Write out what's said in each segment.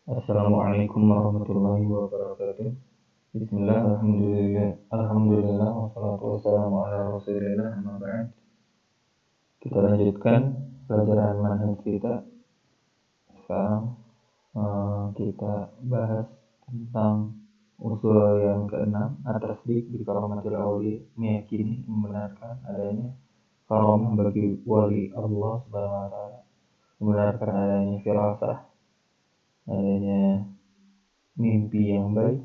Assalamualaikum warahmatullahi wabarakatuh. Bismillah, alhamdulillah, wassalatu wassalamu ala rasulillah, amma ba'd. Kita lanjutkan pelajaran manhaj kita. Sekarang kita bahas tentang usul yang keenam, at-tasdiq bi karamatil awliya, meyakini, membenarkan adanya karamah bagi wali Allah Subhanahu wa taala, membenarkan adanya firasah, adanya mimpi yang baik,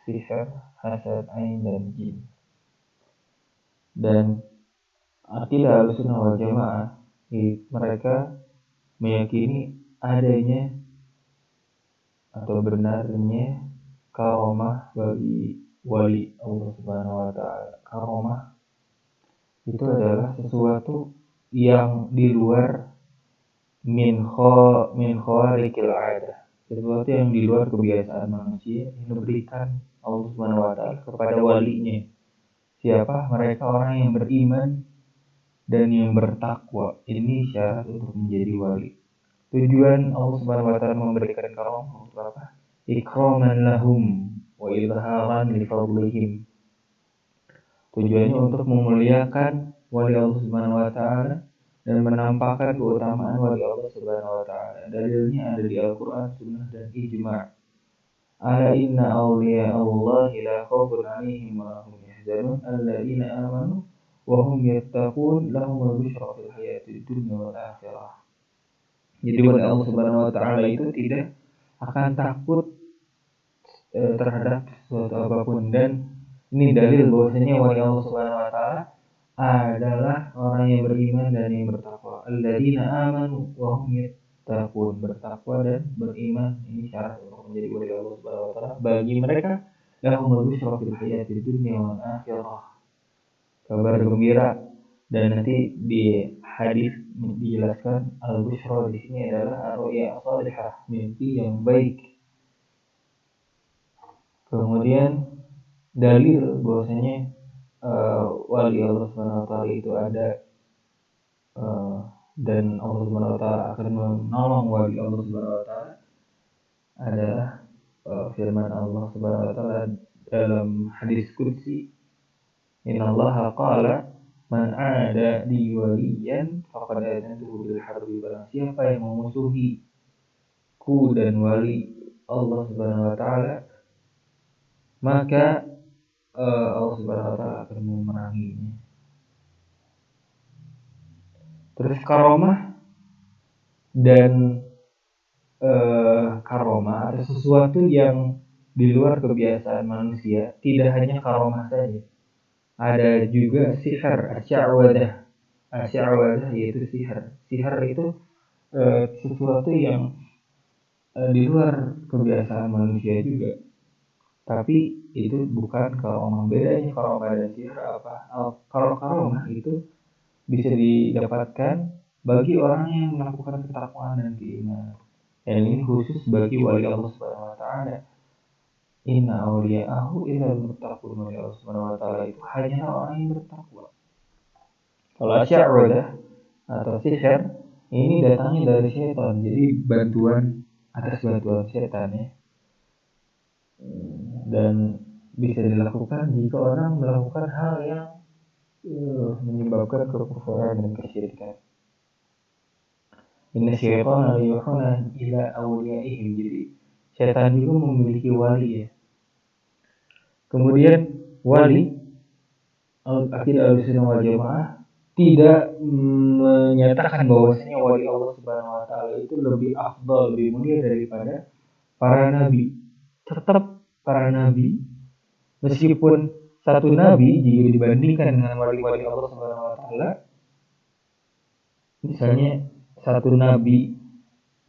sihir, hasad, ain, dan jin. Dan akidah Ahlussunnah wal Jamaah, mereka meyakini adanya atau benarnya karomah bagi wali Allah Subhanahu wa taala. Karomah itu adalah sesuatu yang di luar min khawariqil adah. Sesuatu yang di luar kebiasaan manusia yang diberikan Allah Subhanahu wa taala kepada walinya. Siapa? Mereka orang yang beriman dan yang bertakwa. Ini syarat untuk menjadi wali. Tujuan Allah Subhanahu wa taala memberikan karamah untuk apa? Ikraman lahum wa izharan li fadlihim. Tujuannya untuk memuliakan wali Allah Subhanahu wa taala dan menampakkan keutamaan wali Allah Subhanahu wa taala. Dalilnya ada di Al-Qur'an, Sunnah, dan ijma'. Ala inna awliya Allah la khaufun 'alaihim wa la hum yahzanun alladzina amanu wa hum yattaqun lahumul busyra fil hayatid dunya wal akhirah. Jadi wali Allah Subhanahu wa taala itu tidak akan takut terhadap sesuatu apapun, dan ini dalil bahwasanya wali Allah Subhanahu wa taala adalah orang yang beriman dan yang bertakwa. Alladzina amanu wa hum yattaqun, bertakwa dan beriman, ini syarat untuk menjadi wali Allah Subhanahu wa taala. Bagi mereka lahumul busyra fil hayatid dunya wal akhirah, kabar gembira. Dan nanti di hadis dijelaskan al-busyra di sini adalah ar-ru'ya salihah, mimpi yang baik. Kemudian dalil bahwasanya wali Allah Subhanahu wa taala itu ada dan Allah Subhanahu wa taala akan menolong wali Allah Subhanahu wa taala adalah firman Allah Subhanahu wa taala dalam hadis qudsi, innallaha qala man 'ada li waliyan faqad adantuhu bil harbi. Barang siapa yang memusuhi ku dan wali Allah Subhanahu wa taala, maka Allah Subhanahu wa taala akan memeranginya. Terus karomah dan karomah atau sesuatu yang di luar kebiasaan manusia, tidak hanya karomah saja. Ada juga sihir, asy'awadah yaitu sihir. Sihir itu sesuatu yang di luar kebiasaan manusia juga. Tapi itu bukan karomah. Bedanya karomah dan sihir apa? Kalau karomah itu bisa didapatkan bagi orang yang melakukan ketakwaan dan keimanan. Dan ini khusus bagi wali Allah Subhanahu wa taala. Inna awliya'ahu illal muttaqun. Wali Allah Subhanahu wa taala itu hanya orang yang bertakwa. Kalau asy'awadah atau sihir ini datangnya dari setan. Jadi atas bantuan setan ya. Dan bisa dilakukan jika orang melakukan hal yang menyebabkan kekufuran dan kesyirikan. Inna syaitana yuhuna ila awliyaihim. Jadi setan juga memiliki wali ya. Kemudian wali, akidah Ahlussunnah wal Jamaah tidak menyatakan bahwasanya wali Allah Subhanahu wa taala itu lebih afdal, lebih mulia daripada para nabi. Tetap para nabi, meskipun satu nabi jika dibandingkan dengan wali-wali Allah Subhanahu wa taala, misalnya satu nabi,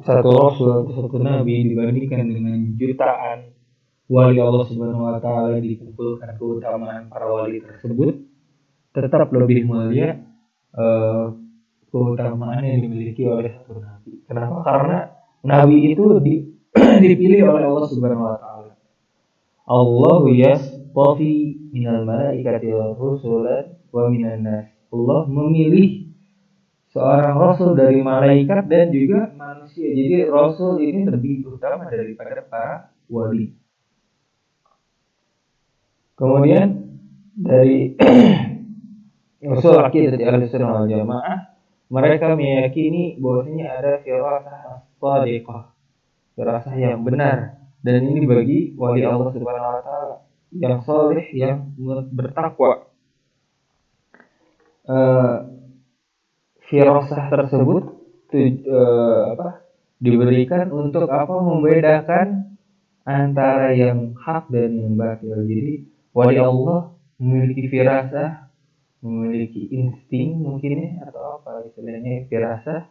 satu rasul, satu nabi dibandingkan dengan jutaan wali Allah Subhanahu wa taala, dikumpulkan keutamaan para wali tersebut, tetap lebih mulia keutamaan yang dimiliki oleh satu nabi. Kenapa? Karena nabi itu dipilih oleh Allah Subhanahu wa taala. Allahu yastafi minal malaikati rusulan wa minan nas. Allah memilih seorang rasul dari malaikat dan juga manusia. Jadi rasul ini lebih utama daripada para wali. Kemudian dari usul akidah Ahlussunnah wal Jamaah, mereka meyakini bahwasanya ada firasah as-shadiqah, firasah yang benar, dan ini bagi wali Allah Subhanahu wa taala yang saleh, yang bertakwa. Firasah tersebut diberikan untuk apa? Membedakan antara yang hak dan yang batil. Jadi wali Allah memiliki firasah, memiliki insting mungkin ya, atau apa istilahnya, firasah,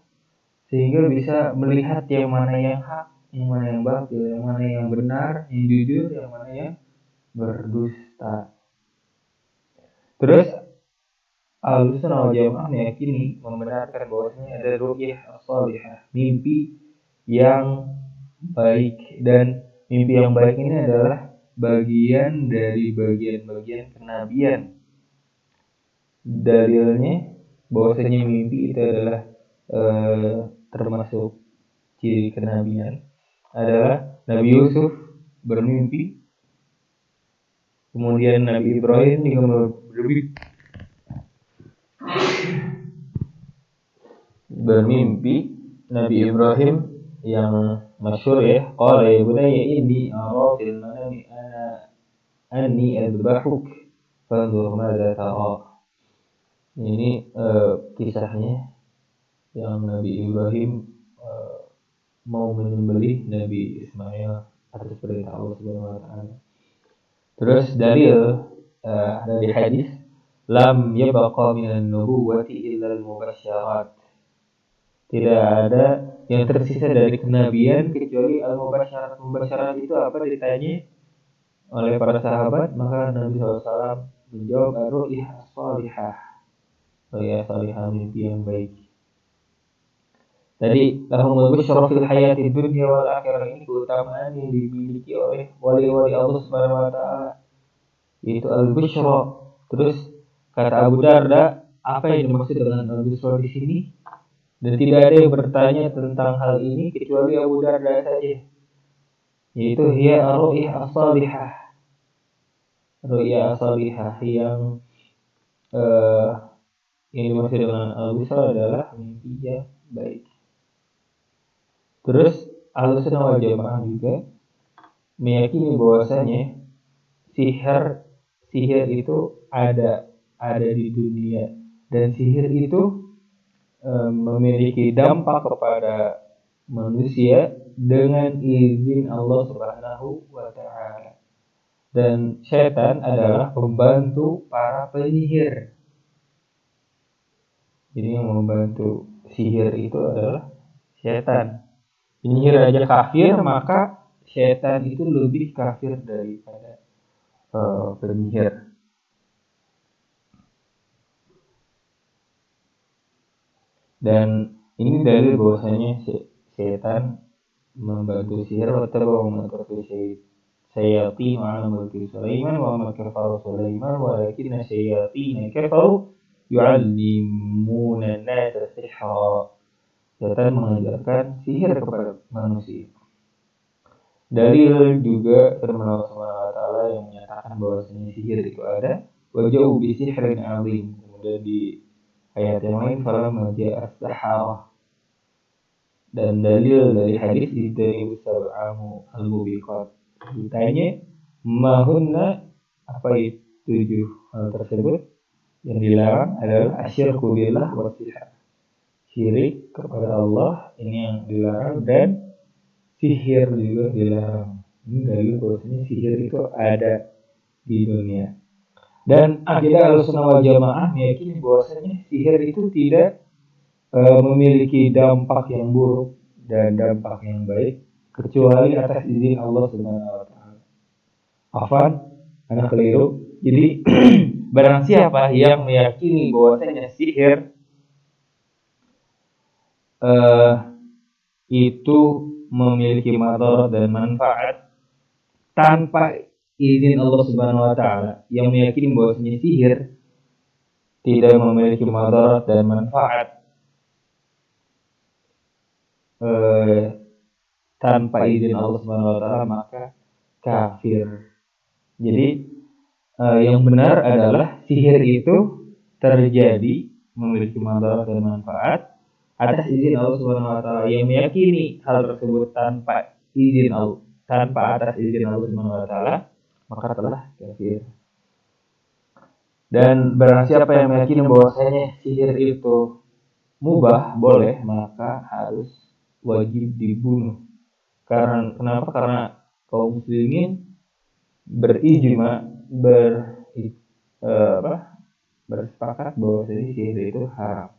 sehingga bisa melihat yang mana yang hak, yang mana yang batil, yang mana yang benar, yang jujur, yang mana yang berdusta. Terus Ahlussunnah wal Jamaah meyakini, membenarkan bahwasanya ada ru'yah as-salihah, mimpi yang baik, dan mimpi yang baik ini adalah bagian dari bagian-bagian kenabian. Dalilnya bahwasanya mimpi itu adalah termasuk ciri kenabian adalah Nabi Yusuf bermimpi, kemudian Nabi Ibrahim juga bermimpi. Nabi Ibrahim yang masyhur ya, qala ya bunayya inni ara fil manami anni adbahuk fanzur madza tara. Ini kisahnya yang Nabi Ibrahim mau menyembelih Nabi Ismail atas perintah Allah Subhanahu wa taala. Terus dari hadis, lam yabqa minan nubuwwati illa al-mubasysyarat. Tidak ada yang tersisa dari kenabian kecuali al-mubasysyarat. Mubasysyarat itu apa ditanya oleh para sahabat, maka Nabi SAW menjawab ar-ru'yah as-salihah. Ru'yah salihah, mimpi yang baik. Tadi lahumul busyra fil hayati dunya wal akhirah, ini keutamaan yang dimiliki oleh wali-wali Allah Subhanahu wa taala, yaitu al-busyra. Terus kata Abu Darda, apa yang dimaksud dengan al-busyra di sini? Dan tidak ada yang bertanya tentang hal ini kecuali Abu Darda saja, yaitu hiya ar-ru'yah as-salihah. Ru'yah as-salihah yang dimaksud dengan al-busyra adalah mimpi yang baik. Terus Ahlussunnah wal Jamaah juga meyakini bahwasanya sihir itu ada di dunia, dan sihir itu memiliki dampak kepada manusia dengan izin Allah Subhanahu wa taala. Dan setan adalah pembantu para penyihir. Jadi yang membantu sihir itu adalah setan. Penyihir aja kafir, maka setan itu lebih kafir daripada penyihir. Dan ini dalil bahwasanya setan membantu sihir. Wattaba'u ma tatlu syayatin ala mulki Sulaiman wa ma kafara Sulaiman walakinna syayatin kafaru yu'allimuna an-nasa sihra. Setan mengajarkan sihir kepada manusia. Dalil juga firman Allah Subhanahu wa taala yang menyatakan bahwasanya sihir itu ada, wa ja'u bi sihrin 'adzim. Kemudian di ayat yang lain, falamma ja'a as-saharah. Dan dalil dari hadis dari sab'amu al-mubiqat. Ditanya, mahunna, apa itu 7 hal tersebut? Yang dilarang adalah asyirku billah wa sihir. Syirik kepada Allah, ini yang dilarang, dan sihir juga dilarang. Ini dalil bahwasanya sihir itu ada di dunia. Dan akidah Ahlussunnah wal Jamaah meyakini bahwasanya sihir itu tidak memiliki dampak yang buruk dan dampak yang baik kecuali atas izin Allah Subhanahu wa taala. Afwan, anak keliru. Jadi barang siapa yang meyakini bahwasanya sihir itu memiliki madarat dan manfaat tanpa izin Allah Subhanahu wa taala, yang meyakini bahwasanya sihir tidak memiliki madarat dan manfaat eh, tanpa izin Allah Subhanahu wa taala maka kafir. Jadi yang benar adalah sihir itu terjadi memiliki manfaat dan manfaat atas izin Allah Subhanahu wa taala. Yang meyakini hal tersebut tanpa atas izin Allah Subhanahu wa taala maka telah kafir. Dan barang siapa yang meyakini bahwasanya sihir itu mubah, boleh, maka harus wajib dibunuh. Kenapa? Karena kaum muslimin berijma bersepakat bahwa sihir itu haram.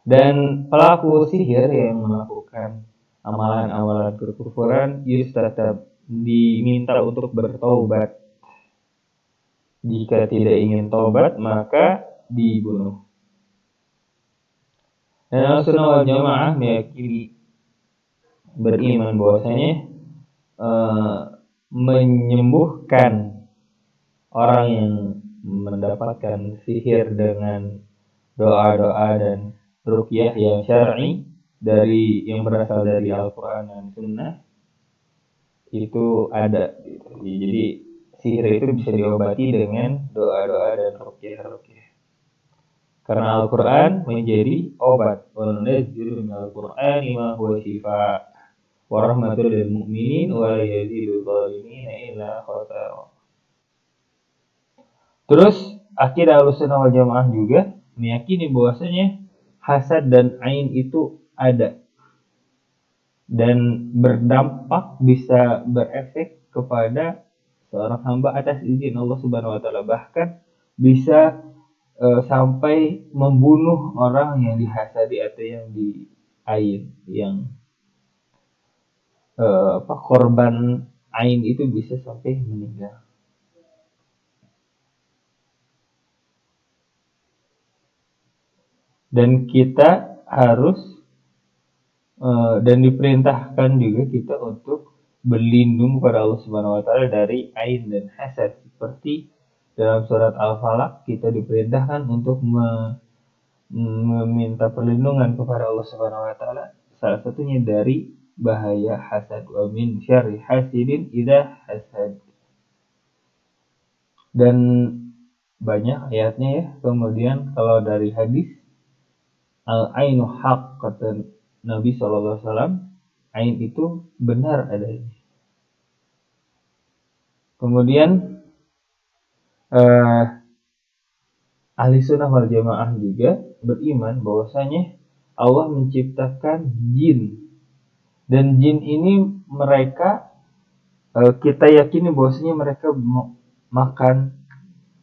Dan pelaku sihir yang melakukan amalan-amalan kekufuran tetap diminta untuk bertobat. Jika tidak ingin tobat maka dibunuh. Dan Ahlussunnah wal Jamaah meyakini beriman bahwasanya menyembuhkan orang yang mendapatkan sihir dengan doa-doa dan ruqyah yang syar'i yang berasal dari Al-Quran dan Sunnah itu ada. Jadi sihir itu bisa diobati dengan doa-doa dan ruqyah. Karena Al-Quran menjadi obat. Wa nunazzilu minal Qur'ani ma huwa shifaa wa rahmatul lil mu'minin wa la yazidul zalimina illa khasara. Terus akidah Ahlussunnah wal Jamaah juga meyakini bahwasanya hasad dan ain itu ada dan berdampak bisa berefek kepada seorang hamba atas izin Allah Subhanahu wa taala, bahkan bisa sampai membunuh orang yang dihasadi atau yang diain, yang korban ain itu bisa sampai meninggal. Dan kita harus dan diperintahkan juga kita untuk berlindung kepada Allah Subhanahu wa taala dari ain dan hasad, seperti dalam surat Al-Falaq kita diperintahkan untuk meminta perlindungan kepada Allah Subhanahu wa taala, salah satunya dari bahaya hasad, wa min syarri hasidin idza hasad. Dan banyak ayatnya ya. Kemudian kalau dari hadis al-ainu haq, kata Nabi SAW, ain itu benar adanya. Kemudian Ahlussunnah wal Jamaah juga beriman bahwasanya Allah menciptakan jin, dan jin ini mereka kita yakini bahwasanya mereka makan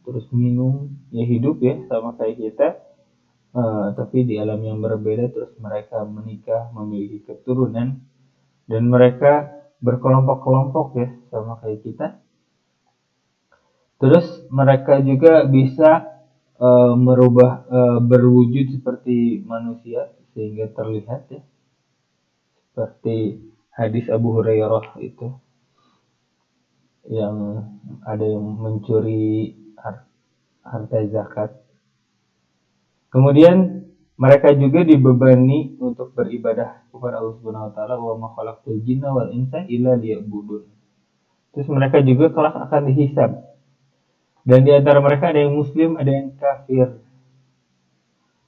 terus minum, ya hidup ya sama kayak kita, tapi di alam yang berbeda. Terus mereka menikah, memiliki keturunan, dan mereka berkelompok-kelompok ya sama kayak kita. Terus mereka juga bisa berwujud seperti manusia sehingga terlihat ya, seperti hadis Abu Hurairah itu yang ada yang mencuri harta zakat. Kemudian mereka juga dibebani untuk beribadah kepada Allah Subhanahu wa taala, wa ma khalaqtul jinna wal insa illa liya'budun. Terus mereka juga kelak akan dihisab. Dan di antara mereka ada yang muslim, ada yang kafir.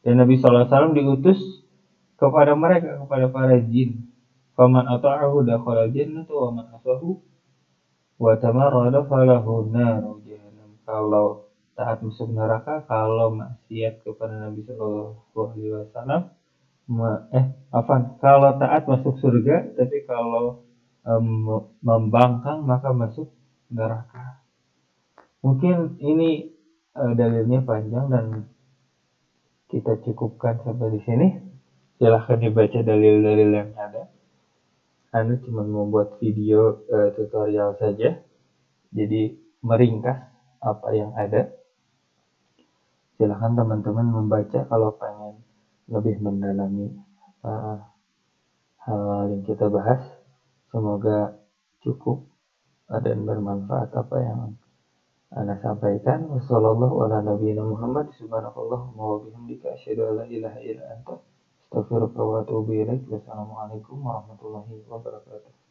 Dan Nabi SAW diutus kepada mereka, kepada para jin. Faman ata'ahu dakhala jannata wa man asahu wa tamarrada falahu naru jahannam. Kalau taat masuk neraka, kalau maksiat kepada Nabi SAW kalau taat masuk surga, tapi kalau membangkang maka masuk neraka. Mungkin ini dalilnya panjang dan kita cukupkan sampai di sini. Silahkan dibaca dalil-dalil yang ada. Anda cuma membuat video tutorial saja, jadi meringkas apa yang ada. Silahkan teman-teman membaca kalau pengen lebih mendalami hal yang kita bahas. Semoga cukup dan bermanfaat apa yang Anda sampaikan. Wassalamualaikum warahmatullahi wabarakatuh. Subhanakallahumma wa bihamdika asyhadu an la ilaha illa anta Astagfirullah wa atubu ilaik. Wassalamualaikum warahmatullahi wabarakatuh.